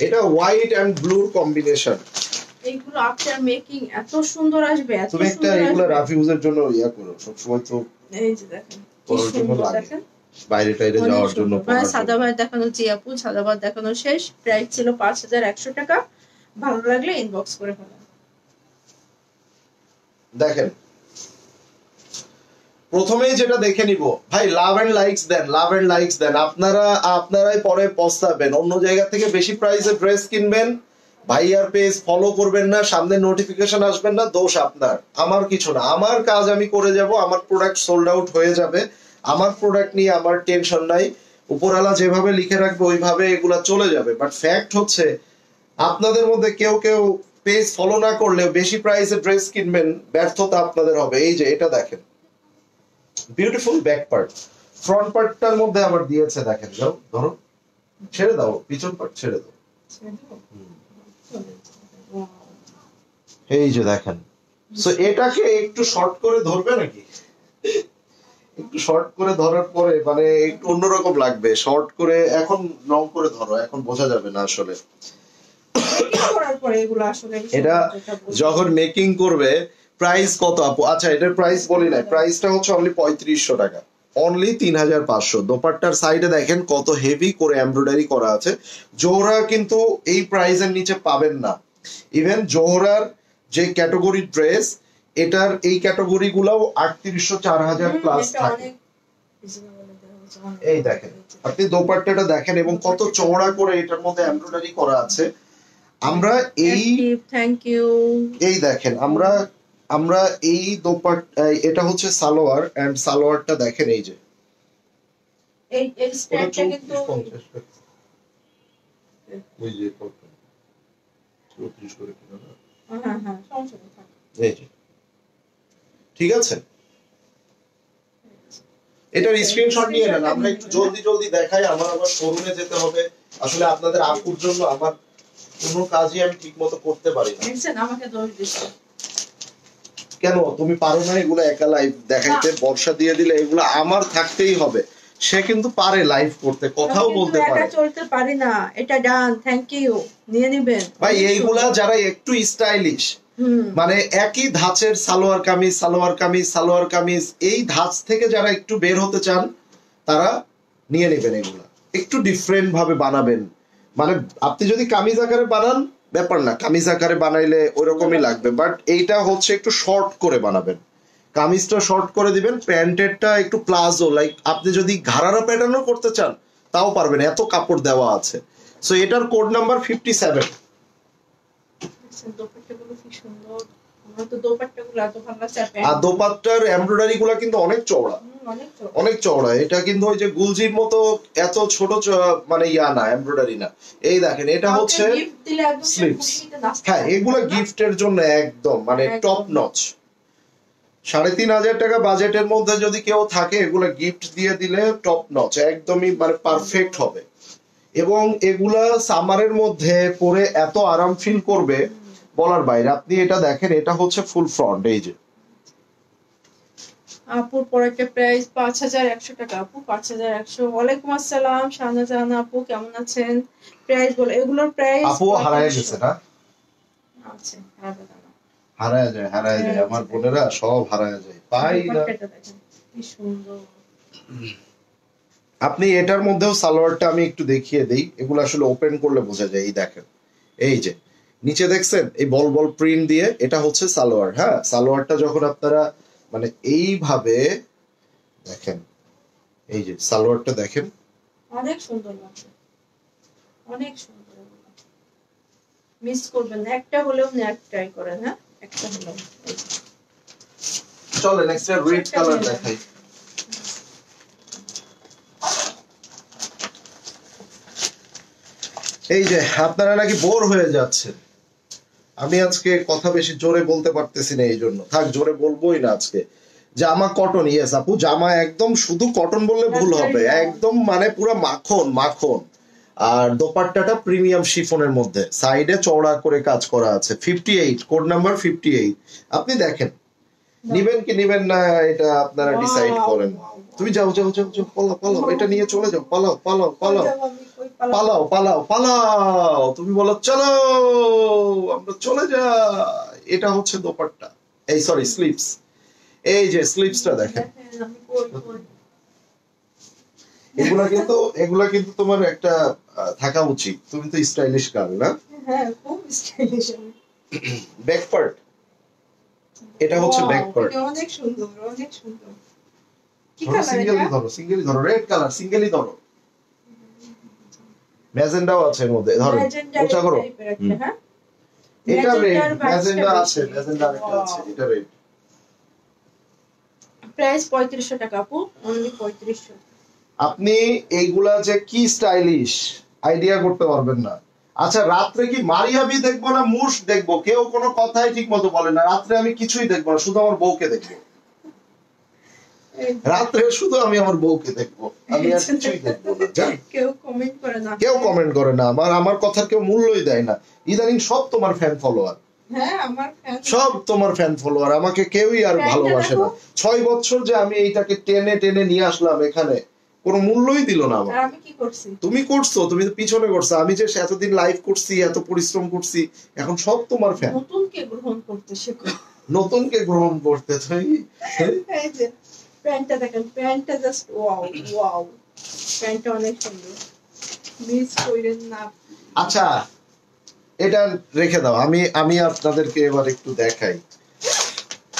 [SPEAKER 1] এটা হোয়াইট এন্ড ব্লু কম্বিনেশন।
[SPEAKER 2] এইগুলো আফটার মেকিং এত সুন্দর আসবে, এত
[SPEAKER 1] তুমি একটা
[SPEAKER 2] সুন্দর
[SPEAKER 1] এগুলো
[SPEAKER 2] আসবে।
[SPEAKER 1] রাফ ইউজের জন্য ইয়া করো সব সময়, তো
[SPEAKER 2] এই যে দেখেন কি
[SPEAKER 1] পরার জন্য
[SPEAKER 2] সুন্দর,
[SPEAKER 1] লাগে।
[SPEAKER 2] দেখেন
[SPEAKER 1] বাইরে টাইরে
[SPEAKER 2] অনেক
[SPEAKER 1] যাওয়ার জন্য
[SPEAKER 2] সুন্দর। মানে
[SPEAKER 1] পরার জন্য।
[SPEAKER 2] সাদাবাদ দেখানো জি আপু, সাদাবাদ দেখানো শেষ। প্রাইস ছিল 5100 টাকা। ভালো লাগলে ইনবক্স করে ফেলেন।
[SPEAKER 1] দেখেন প্রথমেই যেটা দেখে নিব, ভাই লাভ এন্ড লাইকস দেন, লাভ এন্ড লাইকস দেন। আপনারাই পরে পস্তাবেন। অন্য জায়গা থেকে বেশি প্রাইসে ড্রেস কিনবেন, ভাইয়ার পেজ ফলো করবেন না, সামনে নোটিফিকেশন আসবেন না, দোষ আপনার, আমার কিছু না। আমার কাজ আমি করে যাব, আমার প্রোডাক্ট সোল্ড আউট হয়ে যাবে, আমার প্রোডাক্ট নিয়ে আমার টেনশন নাই। উপরওয়ালা যেভাবে লিখে রাখবে ওইভাবে এগুলা চলে যাবে। বাট ফ্যাক্ট হচ্ছে আপনাদের মধ্যে কেউ কেউ পেজ ফলো না করলে বেশি প্রাইসে ড্রেস কিনবেন, ব্যর্থতা আপনাদের হবে। এই যে এটা দেখেন, বিউটিফুল ব্যাক পার্ট, ফ্রন্ট পার্টটার মধ্যে আবার দিয়েছে দেখেন। যাও ধরো, ছেড়ে দাও, পিছন পার্ট ছেড়ে দাও। এই যে দেখেন, সো এটাকে একটু শর্ট করে ধরবে নাকি? একটু শর্ট করে ধরার পরে মানে একটু অন্যরকম লাগবে। শর্ট করে এখন লং করে ধরো, এখন বোঝা যাবে না আসলে। এটা যখন মেকিং করবে প্রাইস কত আপু? আচ্ছা এটার প্রাইস বলি নাই, প্রাইসটা হচ্ছে অনলি 3500 টাকা, অনলি 3500। দোপাট্টার সাইডে দেখেন কত হেভি করে এমব্রয়ডারি করা আছে। জোহরা কিন্তু এই প্রাইসের নিচে পাবেন না। ইভেন জোহরার যে ক্যাটাগরি ড্রেস, এটার এই ক্যাটাগরি গুলাও 3800-4000 প্লাস থাকে। এই দেখেন, আপনি দোপাট্টাটা দেখেন এবং কত চওড়া করে এটার মধ্যে এমব্রয়ডারি করা আছে। আমরা এই
[SPEAKER 2] থ্যাংক ইউ।
[SPEAKER 1] এই দেখেন, আমরা এই দোপাট্টা, এটা হচ্ছে সালোয়ার, এন্ড সালোয়ারটা দেখেন। এই যে
[SPEAKER 2] এই স্ট্যান্ডটা কিন্তু
[SPEAKER 1] ওই যে কত 34 করে কিনা না?
[SPEAKER 2] হ্যাঁ হ্যাঁ, সমস্যা নেই।
[SPEAKER 1] এই যে ঠিক আছে, এটার স্ক্রিনশট নিয়ে নেন। আমরা একটু জলদি জলদি দেখাই, আমার আবার শোরুমে যেতে হবে। আসলে আপনাদের আপুর জন্য আমার কোনো কাজই আমি ঠিকমতো করতে পারি না।
[SPEAKER 2] আমাকে দোষ দিচ্ছে
[SPEAKER 1] কেন? তুমি পারো না এগুলো একা লাইভ দেখাইতে? বর্ষা দিয়ে দিলে এগুলো আমার থাকতেই হবে। সে কিন্তু পারে লাইভ করতে, কথাও বলতে পারে।
[SPEAKER 2] একা চলতে পারি না। এটা ডান, থ্যাংক ইউ, নিয়ে নেবেন
[SPEAKER 1] ভাই। এইগুলা যারা একটু স্টাইলিশ, মানে একই ধাঁচের সালোয়ার কামিজ, সালোয়ার কামিজ, সালোয়ার কামিজ, এই ধাঁচ থেকে যারা একটু বের হতে চান তারা নিয়ে নেবেন। এগুলা একটু ডিফারেন্ট ভাবে বানাবেন। মানে আপনি যদি কামিজ আকারে বানান ব্যাপার না, কামিজ আকারে বানাইলে ওইরকমই লাগবে। বাট এইটা হচ্ছে একটু শর্ট করে বানাবেন, কামিজটা শর্ট করে দিবেন, প্যান্টেরটা একটু প্লাজো, লাইক আপনি যদি ঘাড়ারা প্যাটার্নও করতে চান তাও পারবেন, এত কাপড় দেওয়া আছে। সো এটার কোড নাম্বার 57। আর দোপাট্টার এমব্রয়ডারি গুলা কিন্তু অনেক চওড়া, অনেক চওড়া। এটা কিন্তু ওই যে গুলজির মতো এত ছোট মানে ইয়া না, এমব্রয়ডারি না। এই দেখেন, এটা হচ্ছে স্লিভস। হ্যাঁ এগুলা গিফটের জন্য একদম মানে টপ নচ। 3500 টাকা বাজেটের মধ্যে যদি কেউ থাকে, এগুলা গিফট দিয়ে দিলে টপ নচ, একদমই মানে পারফেক্ট হবে। এবং এগুলা সামারের মধ্যে পরে এত আরাম ফিল করবে বলার বাইরে। আপনি এটা দেখেন, এটা হচ্ছে ফুল ফ্রন্ট। এই যে
[SPEAKER 2] আপুর প্রোডাক্টের প্রাইস 5100 টাকা। আপু 5100। ওয়ালাইকুম আসসালাম শাহনাজান আপু, কেমন আছেন? প্রাইস বল, এগুলোর প্রাইস
[SPEAKER 1] আপু হারায় গেছে না?
[SPEAKER 2] আচ্ছা, হারাবে না।
[SPEAKER 1] হারায় যায় আমার বোনেরা সব হারায় যায়, পাই না।
[SPEAKER 2] দোপাট্টাটা দেখেন কি সুন্দর।
[SPEAKER 1] আপনি এটার মধ্যেও সালোয়ারটা আমি একটু দেখিয়ে দেই, এগুলো আসলে ওপেন করলে বোঝা যায়। এই দেখেন, এই যে নিচে দেখছেন এই বল বল প্রিন্ট দিয়ে, এটা হচ্ছে সালোয়ার। হ্যাঁ, সালোয়ারটা যখন আপনারা মানে এইভাবে দেখেন, এই যে সালোয়ারটা দেখেন,
[SPEAKER 2] অনেক সুন্দর লাগছে, অনেক সুন্দর। মিস করবেন না, একটা হলেও নেট ট্রাই করেন। হ্যাঁ, একটা হলেও।
[SPEAKER 1] চলে নেক্সট রেড কালার দেখাই। এই যে আপনারা নাকি বোর হয়ে যাচ্ছেন, আমি আজকে কথা বেশি জোরে বলতে পারতেছি না, এই জন্য থাক, জোরে বলবোই না আজকে। জামা কটন, ইয়েস আপু, জামা একদম শুধু কটন বললে ভুল হবে, একদম মানে পুরো মাখন মাখন। আর দোপাট্টাটা প্রিমিয়াম শিফনের মধ্যে, সাইডে চওড়া করে কাজ করা আছে। 58 কোড নাম্বার 58। আপনি দেখেন নিবেন কি নিবেন না, এটা আপনারা ডিসাইড করেন। তুমি যাও যাও যাও যাও, পালাও পালাও, এটা নিয়ে চলে যাও, পালাও পালাও পালাও পালাও পালাও পালাও। তুমি বলো চলো আমরা চলে যাই। এটা হচ্ছে দোপাট্টা, এই সরি স্লিপস। এই যে স্লিপসটা দেখেন, এগুলা কিন্তু তোমার একটা থাকা উচিত। তুমি তো স্টাইলিশ গার্ল না?
[SPEAKER 2] হ্যাঁ, খুব স্টাইলিশ।
[SPEAKER 1] ব্যাক পার্ট, এটা হচ্ছে ব্যাক পার্ট।
[SPEAKER 2] অনেক সুন্দর, অনেক সুন্দর। কি
[SPEAKER 1] ধরো,
[SPEAKER 2] কালার
[SPEAKER 1] সিঙ্গেলি
[SPEAKER 2] এটা?
[SPEAKER 1] ধরো, সিঙ্গেলি ধরো, রেড কালার সিঙ্গেলি ধরো। ম্যাজেন্ডাও আছে এর মধ্যে, ধরো ওটা করো।
[SPEAKER 2] হ্যাঁ,
[SPEAKER 1] এটা রেড, ম্যাজেন্ডা আছে, ম্যাজেন্ডা আরেকটা আছে, এটা রেড।
[SPEAKER 2] প্রাইস 3500 টাকা আপু, অনলি 3500।
[SPEAKER 1] আপনি এইগুলা যে কি স্টাইলিশ আইডিয়া করতে পারবেন না। আচ্ছা, রাত্রে কি মারিয়াবি দেখবো না মুশ দেখবো? কেউ কোনো কথাই ঠিক মতো বলে না। রাত্রে আমি কিছুই দেখবো না, শুধু আমার বউকে দেখবো। রাত্রে শুধু আমি আমার বউকে দেখবো, আমি আর কিছুই দেখবো না।
[SPEAKER 2] কেউ কমেন্ট করে না,
[SPEAKER 1] কেউ কমেন্ট করে না, আমার কথার কেউ মূল্যই দেয় না। ইদানিং সব তোমার ফ্যান ফলোয়ার,
[SPEAKER 2] হ্যাঁ আমার ফ্যান,
[SPEAKER 1] সব তোমার ফ্যান ফলোয়ার, আমাকে কেউই আর ভালোবাসে না। 6 বছর যে আমি এইটাকে টেনে টেনে নিয়ে আসলাম এখানে, কোনো মূল্যই দিল না আমার।
[SPEAKER 2] আমি কি করছি? তুমি
[SPEAKER 1] করছো, তুমি তো পিছনে করছো। আমি যে এতদিন লাইভ করছি, এত পরিশ্রম করছি, এখন সব তোমার ফ্যান।
[SPEAKER 2] নতুনকে গ্রহণ করতে শেখো,
[SPEAKER 1] নতুনকে গ্রহণ করতে।
[SPEAKER 2] এই যে প্যান্টটা দেখেন, প্যান্টটা জাস্ট ওয়াও ওয়াও, প্যান্টটা অনেক সুন্দর, মিস কইরেন না।
[SPEAKER 1] আচ্ছা, এটা রেখে দাও, আমি আপনাদেরকে এবার একটু দেখাই।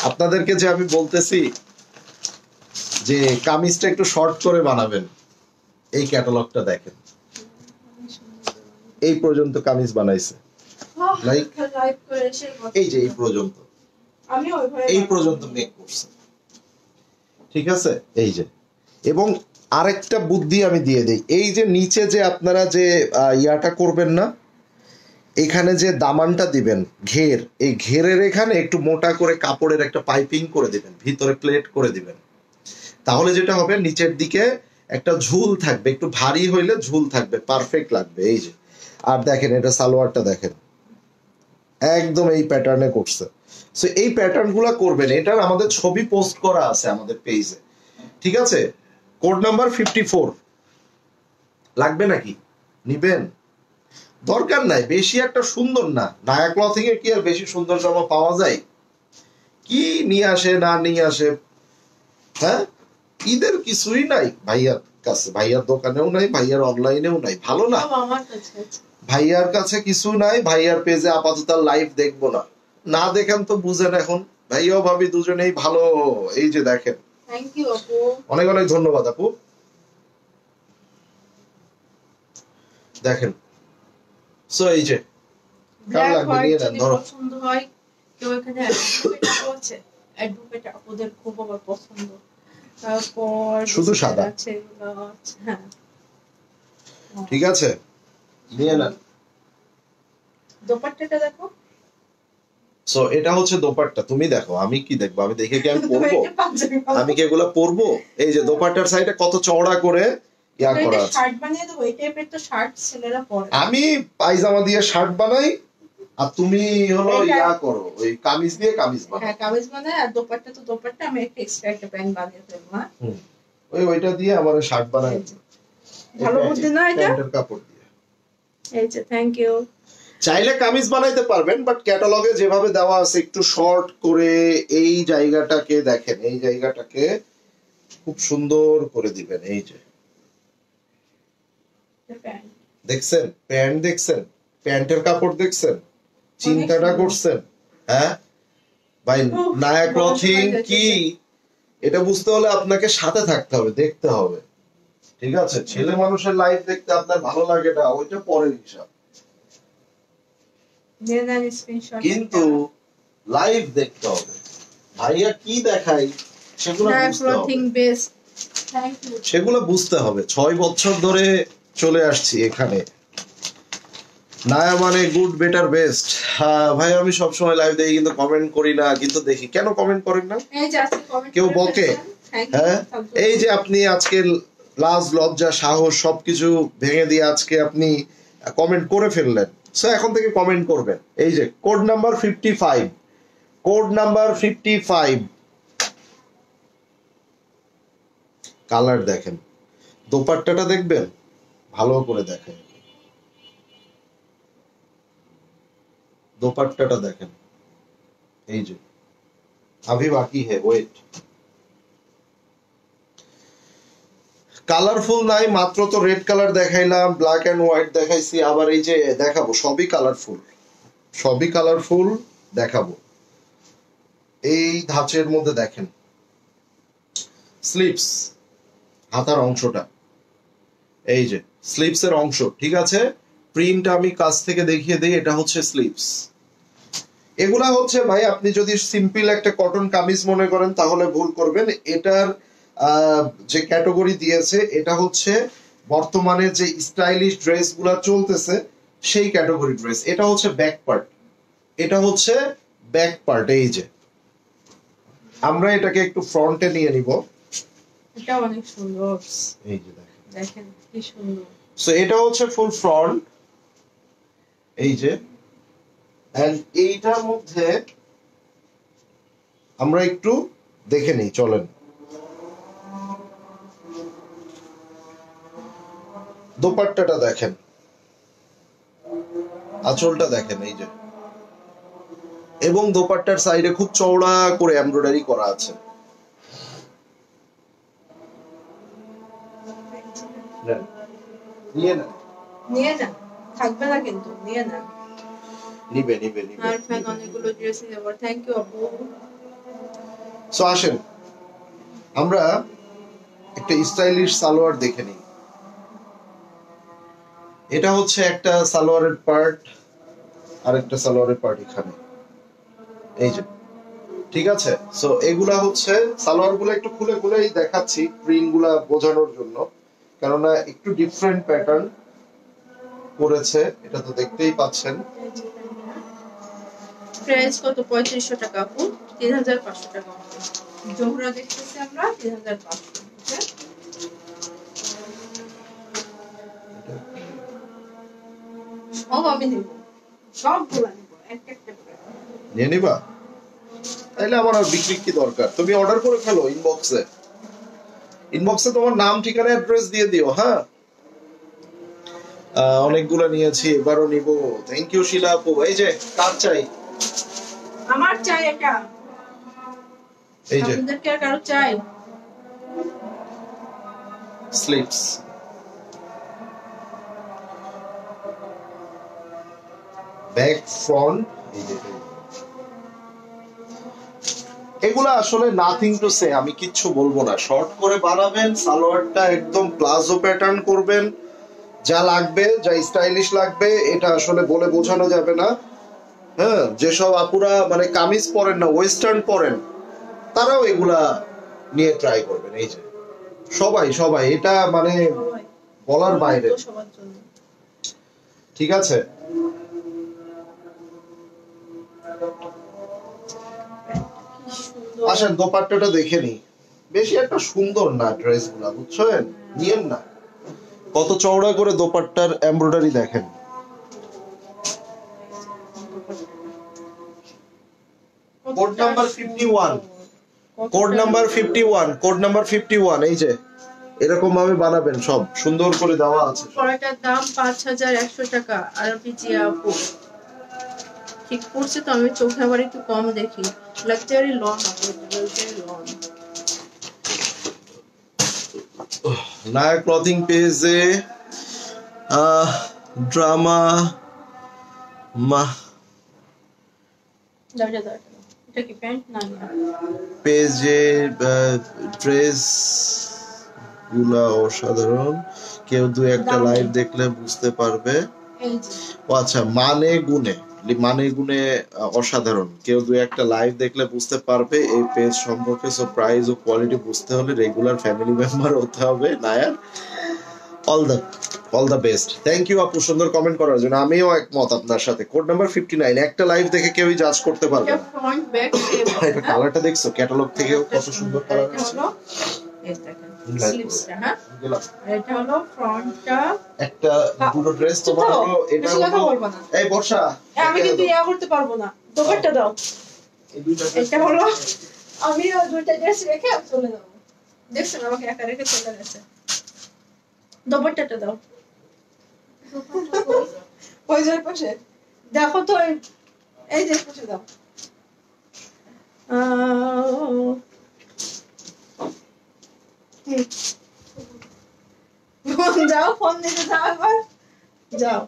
[SPEAKER 1] আপনাদেরকে যে আমি বলতেছি যে কামিজটা একটু শর্ট করে বানাবেন, এই ক্যাটালগটা দেখেন, এই পর্যন্ত কামিজ বানাইছে, লাইক এই যে এই পর্যন্ত, এই পর্যন্ত মেক করছে, ঠিক আছে? এই যে, এবং আরেকটা বুদ্ধি আমি দিয়ে দিই, এই যে নিচে যে আপনারা যে ইয়াটা করবেন না, এখানে যে দামানটা দিবেন ঘের, এই ঘেরের এখানে একটু মোটা করে কাপড়ের একটা পাইপিং করে দিবেন, ভিতরে প্লেট করে দিবেন। তাহলে যেটা হবে, নিচের দিকে একটা ঝুল থাকবে, একটু ভারী হইলে ঝুল থাকবে, পারফেক্ট লাগবে। এই যে, আর দেখেন এটা সালোয়ারটা দেখেন, একদম এই প্যাটার্নে করছে। সো এই প্যাটার্ন গুলা করবেন। এটার আমাদের ছবি পোস্ট করা আছে আমাদের পেজে, ঠিক আছে? Code number 54। লাগবে নাকি? নিবেন? দরকার নাই, বেশি একটা সুন্দর না। নায়া ক্লথিং এর কি আর বেশি সুন্দর জামা পাওয়া যায়? কি নিয়ে আসে না নিয়ে আসে, হ্যাঁ? ঈদের কিছুই নাই ভাইয়ার কাছে, ভাইয়ার দোকানেও নাই, ভাইয়ার অনলাইনেও নাই। ভালো না, ভাইয়ার কাছে কিছু নাই। ভাইয়ার পেজে আপাতত লাইভ দেখবো না, না দেখেন তো বুঝেন। এখন ভাইয়াও ভাবি দুজনেই ভালো। এই যে দেখেন,
[SPEAKER 2] থ্যাংক ইউ আপু,
[SPEAKER 1] অনেক অনেক ধন্যবাদ আপু। দেখেন, সো এই যে কেমন লাগবে নিয়ে নেন, ধরো।
[SPEAKER 2] পছন্দ হয় কেউ এখানে অ্যাডভোকেট আছে, অ্যাডভোকেট আপুদের খুব আমার পছন্দ। তারপর
[SPEAKER 1] শুধু সাদা
[SPEAKER 2] আছে, হ্যাঁ
[SPEAKER 1] ঠিক আছে, নিয়ে নেন।
[SPEAKER 2] দোপাট্টাটা দেখো।
[SPEAKER 1] সো এটা হচ্ছে দোপাট্টা। তুমি দেখো, আমি কি দেখবো? আমি দেখে কি আমি পরবো? আমি কি এগুলা পরবো? এই যে দোপাট্টার সাইডে কত চওড়া করে ইয়া করা আছে।
[SPEAKER 2] শার্ট বানিয়ে দেবো, এই টাইপের তো শার্ট ছেলেরা পরে।
[SPEAKER 1] আমি পায়জামা দিয়ে শার্ট বানাই, আর তুমি হলো ইয়া করো, ওই কামিজ দিয়ে কামিজ বানাও।
[SPEAKER 2] হ্যাঁ, কামিজ বানাই, আর দোপাট্টা তো দোপাট্টা, আমি একটা এক্সট্রা একটা প্যান্ট বানিয়ে দেবো। হ্যাঁ,
[SPEAKER 1] ওইটা দিয়ে আমার শার্ট বানাই।
[SPEAKER 2] ভালো বুদ্ধি না এটা?
[SPEAKER 1] প্যান্টের কাপড় দিয়ে।
[SPEAKER 2] এই যে, থ্যাংক ইউ।
[SPEAKER 1] চাইলে কামিজ বানাইতে পারবেন, বাট ক্যাটালগে যেভাবে দেওয়া আছে একটু শর্ট করে এই জায়গাটাকে দেখেন, এই জায়গাটাকে খুব সুন্দর করে দিবেন। এই যে দেখছেন প্যান্ট, দেখছেন প্যান্টের কাপড়, দেখছেন চিন্তাটা করছেন? হ্যাঁ ভাই, নায়া ক্লথিং কি এটা বুঝতে হলে আপনাকে সাথে থাকতে হবে, দেখতে হবে। ঠিক আছে, ছেলে মানুষের লাইফ দেখতে আপনার ভালো লাগে না, ওইটা পরের হিসাব, কিন্তু লাইভ দেখতে হবে। ভাইয়া কি দেখাই সেগুলো বুঝতে হবে। 6 বছর ধরে চলে আসছি এখানে, নায়া মানে গুড, বেটার, বেস্ট। হ্যাঁ ভাই, আমি সবসময় লাইভ দেখি কিন্তু কমেন্ট করি না, কিন্তু দেখি। কেন কমেন্ট করেন না? কেউ বকে? হ্যাঁ, এই যে আপনি আজকে লাজ লজ্জা সাহস সবকিছু ভেঙে দিয়ে আজকে আপনি কমেন্ট করে ফেললেন, সো এখন থেকে কমেন্ট করবেন। এই যে code number 55, code number 55, colour দেখেন, দোপাট্টাটা দেখবেন, ভালো করে দেখেন, দোপাট্টাটা দেখেন। এই যে अभी बाकी है, ওয়েট। কালারফুল নাই, মাত্র তো রেড কালার দেখাইলাম, ব্ল্যাক এন্ড হোয়াইট দেখাইছি, আবার এই যে দেখাবো, সবই কালারফুল, সবই কালারফুল দেখাবো। এই ধাঁচের মধ্যে দেখেন স্লিপস, হাতার অংশটা, এই যে স্লিপস এর অংশ, ঠিক আছে। প্রিন্ট আমি কাছ থেকে দেখিয়ে দিই, এটা হচ্ছে স্লিপস। এগুলা হচ্ছে ভাই, আপনি যদি সিম্পল একটা কটন কামিজ মনে করেন তাহলে ভুল করবেন। এটার যে ক্যাটাগরি দিয়েছে এটা হচ্ছে বর্তমানে যে স্টাইলিশ ড্রেস গুলা চলতেছে সেই ক্যাটাগরি ড্রেস। এটা হচ্ছে ব্যাক পার্ট, এটা হচ্ছে ব্যাক পার্ট। এই যে আমরা এটাকে একটু ফ্রন্টে নিয়ে নিব,
[SPEAKER 2] এটা অনেক সুন্দর।
[SPEAKER 1] এই যে
[SPEAKER 2] দেখেন কি সুন্দর।
[SPEAKER 1] সো এটা হচ্ছে ফুল ফ্রন্ট, এই যে। এন্ড এইটার মধ্যে আমরা একটু দেখে নেই, চলেন। দোপাট্টাটা দেখেন, আঁচলটা দেখেন, এই যে, এবং দোপাট্টার সাইডে খুব চওড়া করে এমব্রয়ডারি করা আছে। নিয়ে না,
[SPEAKER 2] নিয়ে না, থাকবে না কিন্তু, নিয়ে না,
[SPEAKER 1] নিবে নিবে নিবে।
[SPEAKER 2] আর ফ্যান অনেকগুলো ড্রেস নেব। থ্যাংক ইউ আপু।
[SPEAKER 1] সো আসেন আমরা একটা স্টাইলিশ সালোয়ার দেখে নিই। এটা হচ্ছে একটা সালোয়ারের পার্ট, আর একটা সালোয়ারের পার্ট এখানে, এই যে, ঠিক আছে। সো এগুলা হচ্ছে সালোয়ার গুলো একটু খুলে খুলেই দেখাচ্ছি প্রিন্ট গুলা বোঝানোর জন্য, কেননা একটু ডিফারেন্ট প্যাটার্ন করেছে, এটা তো দেখতেই পাচ্ছেন।
[SPEAKER 2] প্রাইস কত? 3500 টাকা আপু, 3500 টাকা। জোহরা দেখতেছি আমরা 3500। সব আমি নেব, সবগুলো নেব, একটা একটা করে
[SPEAKER 1] নিয়ে নিবা? তাইলে আমার আর বিক্রি কি দরকার, তুমি অর্ডার করে ফেলো ইনবক্সে, ইনবক্সে তোমার নাম ঠিকানা অ্যাড্রেস দিয়ে দিও। হ্যাঁ, অনেকগুলো নিয়েছি, এবারও নিব। থ্যাংক ইউ শিলা আপু। এই যে কার চাই?
[SPEAKER 2] আমার চাই এটা।
[SPEAKER 1] এই যে
[SPEAKER 2] আপনাদের কি আর কারো চাই?
[SPEAKER 1] স্লিপস, ব্যাক ফ্রন্ট, এই যে এগুলা আসলে নাথিং টু সে, আমি কিচ্ছু বলবো না। শর্ট করে বানাবেন, সালোয়ারটা একদম প্লাজো প্যাটার্ন করবেন, যা লাগবে, যা স্টাইলিশ লাগবে, এটা আসলে বলে বোঝানো যাবে না। হ্যাঁ, যেসব আপুরা মানে কামিজ পরেন না, ওয়েস্টার্ন পরেন, তারাও এগুলা নিয়ে ট্রাই করবেন। এই যে সবাই সবাই, এটা মানে বলার বাইরে, ঠিক আছে। আসেন দোপাট্টাটা দেখে নি, বেশি একটা সুন্দর না ড্রেস গুলা, বুঝছেন? নিয়েন না, কত চওড়া করে দোপাট্টার এমব্রয়ডারি দেখেন। Code number 51, code number 51, code number 51। এই যে এরকম ভাবে বানাবেন, সব সুন্দর করে দেওয়া আছে।
[SPEAKER 2] পড়াটার দাম 5100 টাকা। আরবি জিয়া আপু ঠিক করছে তো, আমি চোখে আবার একটু কম দেখি। Luxury lawn, luxury lawn.
[SPEAKER 1] Nayak clothing পেজে ড্রামা
[SPEAKER 2] এটা কি প্যান্ট না?
[SPEAKER 1] পেজে ড্রেস গুলা অসাধারণ, কেউ দু একটা লাইভ দেখলে বুঝতে পারবে। ও আচ্ছা, মানে গুণে অসাধারণ, কেউ দু একটা লাইভ দেখলে বুঝতে পারবে এই পেজ সম্পর্কে। সো প্রাইস ও কোয়ালিটি বুঝতে হলে রেগুলার ফ্যামিলি মেম্বার হতে হবে। Nair all the best. Thank you আপু সুন্দর কমেন্ট করার জন্য। আমিও একমত আপনার সাথে। কোড নাম্বার 59, একটা লাইভ দেখে কেউই জাজ করতে পারবে না।
[SPEAKER 2] ফ্রন্ট ব্যাক
[SPEAKER 1] এটা কালারটা দেখছো? ক্যাটালগ থেকেও কত সুন্দর কালার আছে।
[SPEAKER 2] এই দেখেন স্লিভসটা, হ্যাঁ এটা হলো ফ্রন্টটা।
[SPEAKER 1] একটা দুটো ড্রেস তোমার হলো, এটা
[SPEAKER 2] কথা বলবো না।
[SPEAKER 1] এই বর্ষা,
[SPEAKER 2] আমি কিন্তু ইয়া করতে পারবো না। দোপাট্টা দাও।
[SPEAKER 1] এই দুইটা
[SPEAKER 2] এটা হলো, আমি দুইটা ড্রেস রেখে চলে যাব। দেখছেন আমাকে একা রেখে চলে গেছে। দোপাট্টাটা দাও। ওই যে পাশে দেখো তো, এই যে পাশে দাও। যাও, ফোন নিতে যাও, একবার যাও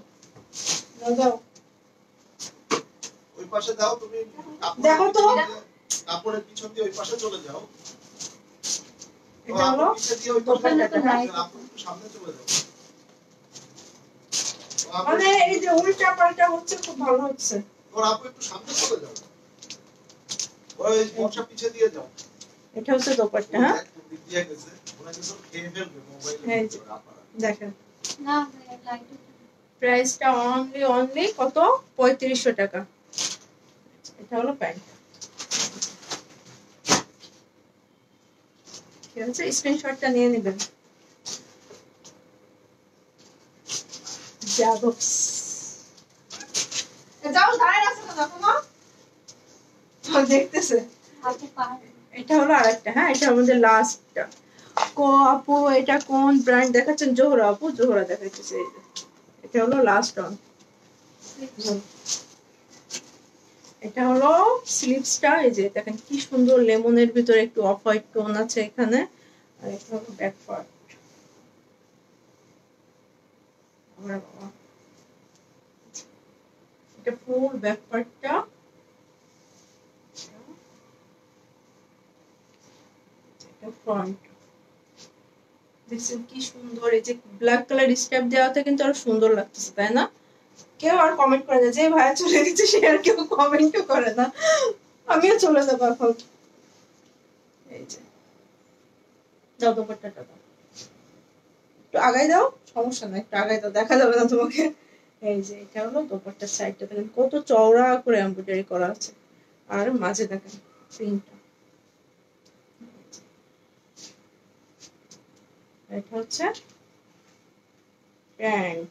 [SPEAKER 2] যাও।
[SPEAKER 1] ওই পাশে দাও তুমি,
[SPEAKER 2] দেখো তো
[SPEAKER 1] কাপড়ের পিছন দিয়ে ওই পাশে চলে যাও।
[SPEAKER 2] এটা হলো দোপাট্টাটা,
[SPEAKER 1] সামনে চলে যাও।
[SPEAKER 2] মানে এই যে উল্টা পাল্টা হচ্ছে, খুব ভালো হচ্ছে।
[SPEAKER 1] ওর আপু একটু সামনে চলে যাও, ওই বর্ষা পিছে দিয়ে যাও।
[SPEAKER 2] এটা হচ্ছে দোপাট্টা, হ্যাঁ
[SPEAKER 1] দিয়ে গেছে, ওরা কিছু খেয়ে ফেলবে মোবাইলে।
[SPEAKER 2] দেখেন না, প্রাইসটা অনলি কত? 3500 টাকা। এটা হলো প্যান্ট। ঠিক আছে, স্ক্রিনশটটা নিয়ে নেবেন। যাও দাঁড়ায় আছে না, দেখো না দেখতেছে। এটা হলো আরেকটা, হ্যাঁ এটা আমাদের লাস্টটা। আপু এটা কোন ব্র্যান্ড দেখাচ্ছেন? জোহরা আপু, জোহরা দেখাইতেছে। এই যে এটা হলো লাস্ট অন। এটা হলো স্লিভসটা, এই যে দেখেন কি সুন্দর, লেমনের ভিতরে একটু অফ হোয়াইট টোন আছে এখানে। আর এটা হলো ব্যাক পার্ট। এটা ফুল ব্যাক পার্টটা। এটা ফ্রন্ট। দেখছেন কি সুন্দর, এই যে ব্ল্যাক কালার স্ট্যাপ দেওয়াতে কিন্তু আরো সুন্দর লাগতেছে, তাই না? কেউ আর কমেন্ট করে না, যে ভাইয়া চলে গেছে সে আর কেউ কমেন্টও করে না। আমিও চলে যাবো এখন। এই যে দাও দোপাট্টাটা দাও, একটু আগাই দাও, সমস্যা নাই, একটু আগাই দাও, দেখা যাবে না তোমাকে। এই যে এটা হলো দোপাট্টার সাইডটা, দেখেন কত চওড়া করে এমব্রয়ডারি করা আছে। আর মাঝে দেখেন প্রিন্টটা। এটা হচ্ছে প্যান্ট,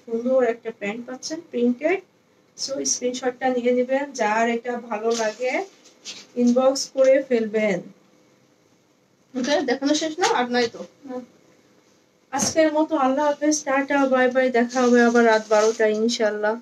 [SPEAKER 2] সুন্দর একটা প্যান্ট পাচ্ছেন প্রিন্টেড। সো স্ক্রিনশটটা নিয়ে নেবেন, যার এটা ভালো লাগে ইনবক্স করে ফেলবেন। ওকে, দেখানো শেষ না? আর নাই তো? আজকের মতো আল্লাহ হাফেজ, টাটা বাই বাই, দেখা হবে আবার রাত 12টায় ইনশাআল্লাহ।